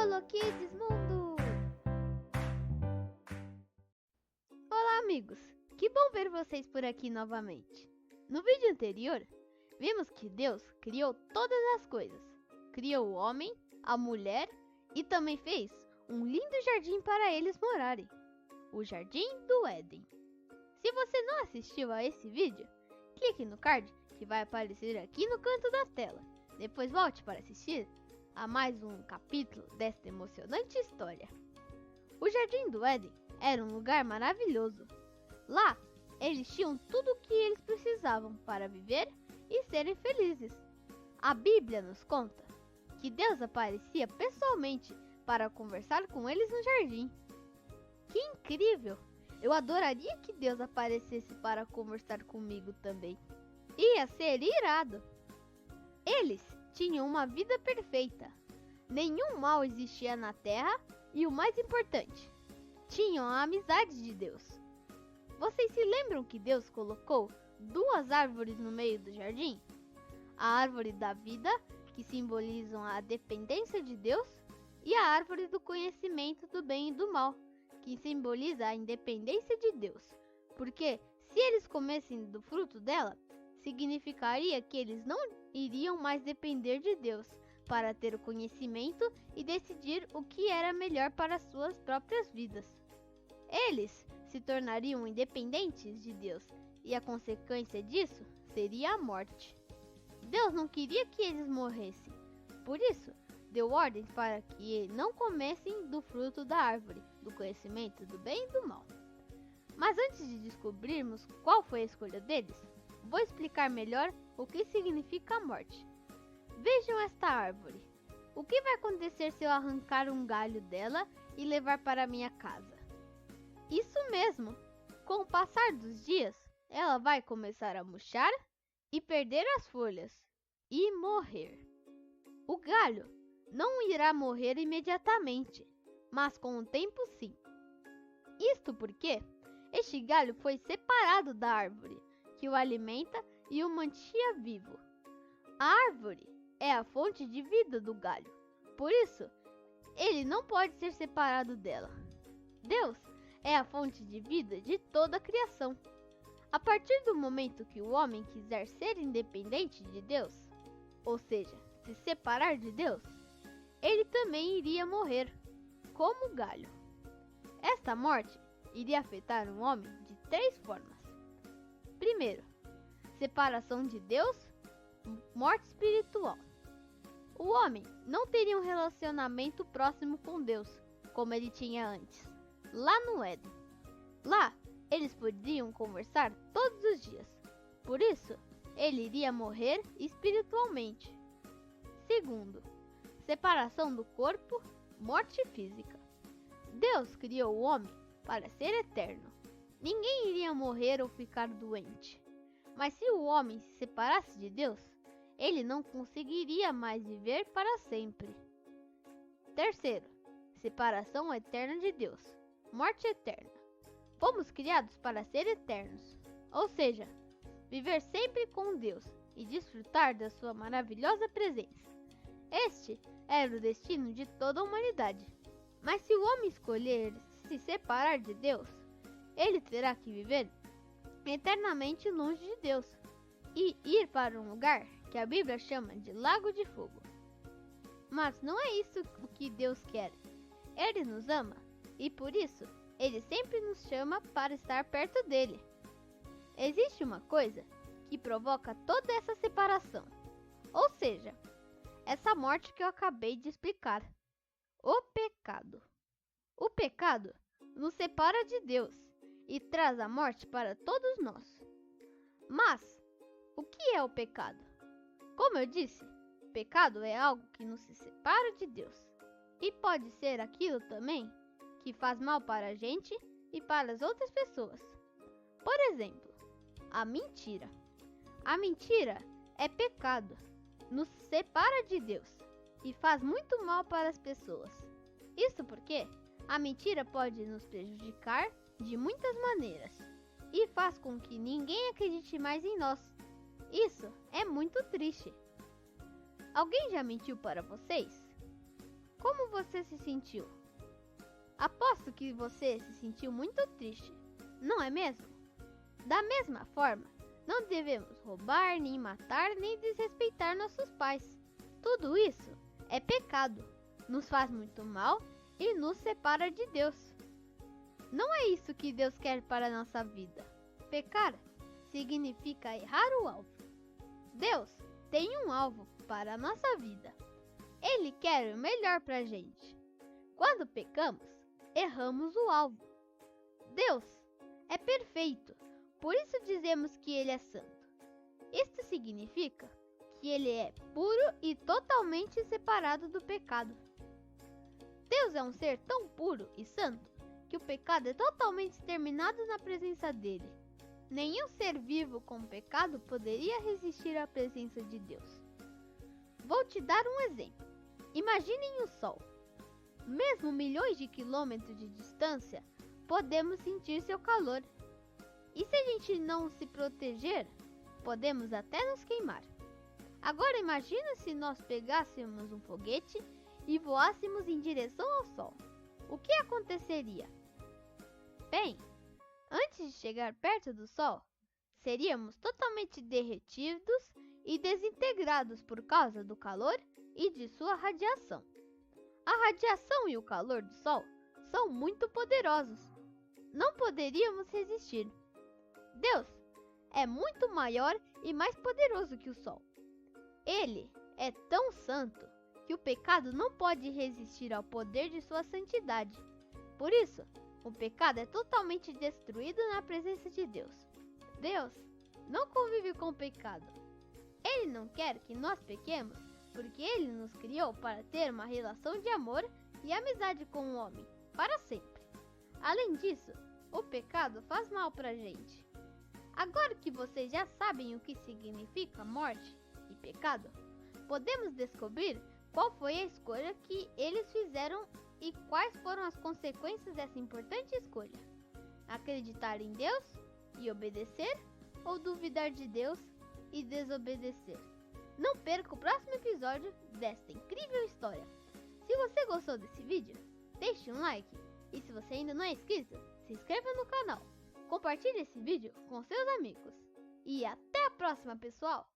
Holo Kids Mundo! Olá, amigos! Que bom ver vocês por aqui novamente. No vídeo anterior, vimos que Deus criou todas as coisas. Criou o homem, a mulher e também fez um lindo jardim para eles morarem. O Jardim do Éden. Se você não assistiu a esse vídeo, clique no card que vai aparecer aqui no canto da tela. Depois volte para assistir a mais um capítulo desta emocionante história. O Jardim do Éden era um lugar maravilhoso. Lá, eles tinham tudo o que eles precisavam para viver e serem felizes. A Bíblia nos conta que Deus aparecia pessoalmente para conversar com eles no jardim. Que incrível! Eu adoraria que Deus aparecesse para conversar comigo também. Ia ser irado! Eles tinham uma vida perfeita. Nenhum mal existia na terra e o mais importante, tinham a amizade de Deus. Vocês se lembram que Deus colocou duas árvores no meio do jardim? A árvore da vida, que simbolizam a dependência de Deus, e a árvore do conhecimento do bem e do mal, que simboliza a independência de Deus. Porque se eles comessem do fruto dela, significaria que eles não iriam mais depender de Deus para ter o conhecimento e decidir o que era melhor para suas próprias vidas. Eles se tornariam independentes de Deus e a consequência disso seria a morte. Deus não queria que eles morressem, por isso deu ordens para que não comessem do fruto da árvore, do conhecimento do bem e do mal. Mas antes de descobrirmos qual foi a escolha deles, vou explicar melhor o que significa a morte. Vejam esta árvore. O que vai acontecer se eu arrancar um galho dela e levar para minha casa? Isso mesmo! Com o passar dos dias, ela vai começar a murchar e perder as folhas e morrer. O galho não irá morrer imediatamente, mas com o tempo sim. Isto porque este galho foi separado da árvore, que o alimenta e o mantinha vivo. A árvore é a fonte de vida do galho, por isso, ele não pode ser separado dela. Deus é a fonte de vida de toda a criação. A partir do momento que o homem quiser ser independente de Deus, ou seja, se separar de Deus, ele também iria morrer, como o galho. Esta morte iria afetar um homem de 3 formas. Primeiro, separação de Deus, morte espiritual. O homem não teria um relacionamento próximo com Deus, como ele tinha antes, lá no Éden. Lá, eles podiam conversar todos os dias, por isso, ele iria morrer espiritualmente. Segundo, separação do corpo, morte física. Deus criou o homem para ser eterno. Ninguém iria morrer ou ficar doente. Mas se o homem se separasse de Deus, ele não conseguiria mais viver para sempre. Terceiro, separação eterna de Deus, morte eterna. Fomos criados para ser eternos, ou seja, viver sempre com Deus e desfrutar da sua maravilhosa presença. Este era o destino de toda a humanidade. Mas se o homem escolher se separar de Deus, ele terá que viver eternamente longe de Deus e ir para um lugar que a Bíblia chama de Lago de Fogo. Mas não é isso o que Deus quer. Ele nos ama e por isso ele sempre nos chama para estar perto dele. Existe uma coisa que provoca toda essa separação, ou seja, essa morte que eu acabei de explicar: o pecado. O pecado nos separa de Deus e traz a morte para todos nós. Mas o que é o pecado? Como eu disse, pecado é algo que nos separa de Deus. E pode ser aquilo também que faz mal para a gente e para as outras pessoas. Por exemplo, a mentira. A mentira é pecado, nos separa de Deus e faz muito mal para as pessoas. Isso porque a mentira pode nos prejudicar de muitas maneiras e faz com que ninguém acredite mais em nós. Isso é muito triste. Alguém já mentiu para vocês? Como você se sentiu? Aposto que você se sentiu muito triste, não é mesmo? Da mesma forma, não devemos roubar, nem matar, nem desrespeitar nossos pais. Tudo isso é pecado, nos faz muito mal e nos separa de Deus. Não é isso que Deus quer para a nossa vida. Pecar significa errar o alvo. Deus tem um alvo para a nossa vida. Ele quer o melhor para a gente. Quando pecamos, erramos o alvo. Deus é perfeito, por isso dizemos que Ele é santo. Isto significa que Ele é puro e totalmente separado do pecado. Deus é um ser tão puro e santo que o pecado é totalmente exterminado na presença dele. Nenhum ser vivo com pecado poderia resistir à presença de Deus. Vou te dar um exemplo. Imaginem o Sol. Mesmo milhões de quilômetros de distância, podemos sentir seu calor. E se a gente não se proteger, podemos até nos queimar. Agora imagina se nós pegássemos um foguete e voássemos em direção ao Sol. O que aconteceria? Bem, antes de chegar perto do Sol, seríamos totalmente derretidos e desintegrados por causa do calor e de sua radiação. A radiação e o calor do Sol são muito poderosos. Não poderíamos resistir. Deus é muito maior e mais poderoso que o Sol. Ele é tão santo que o pecado não pode resistir ao poder de sua santidade. Por isso, o pecado é totalmente destruído na presença de Deus. Deus não convive com o pecado. Ele não quer que nós pequemos, porque Ele nos criou para ter uma relação de amor e amizade com o homem, para sempre. Além disso, o pecado faz mal para a gente. Agora que vocês já sabem o que significa morte e pecado, podemos descobrir qual foi a escolha que eles fizeram e quais foram as consequências dessa importante escolha. Acreditar em Deus e obedecer, ou duvidar de Deus e desobedecer? Não perca o próximo episódio desta incrível história. Se você gostou desse vídeo, deixe um like e se você ainda não é inscrito, se inscreva no canal. Compartilhe esse vídeo com seus amigos. E até a próxima, pessoal!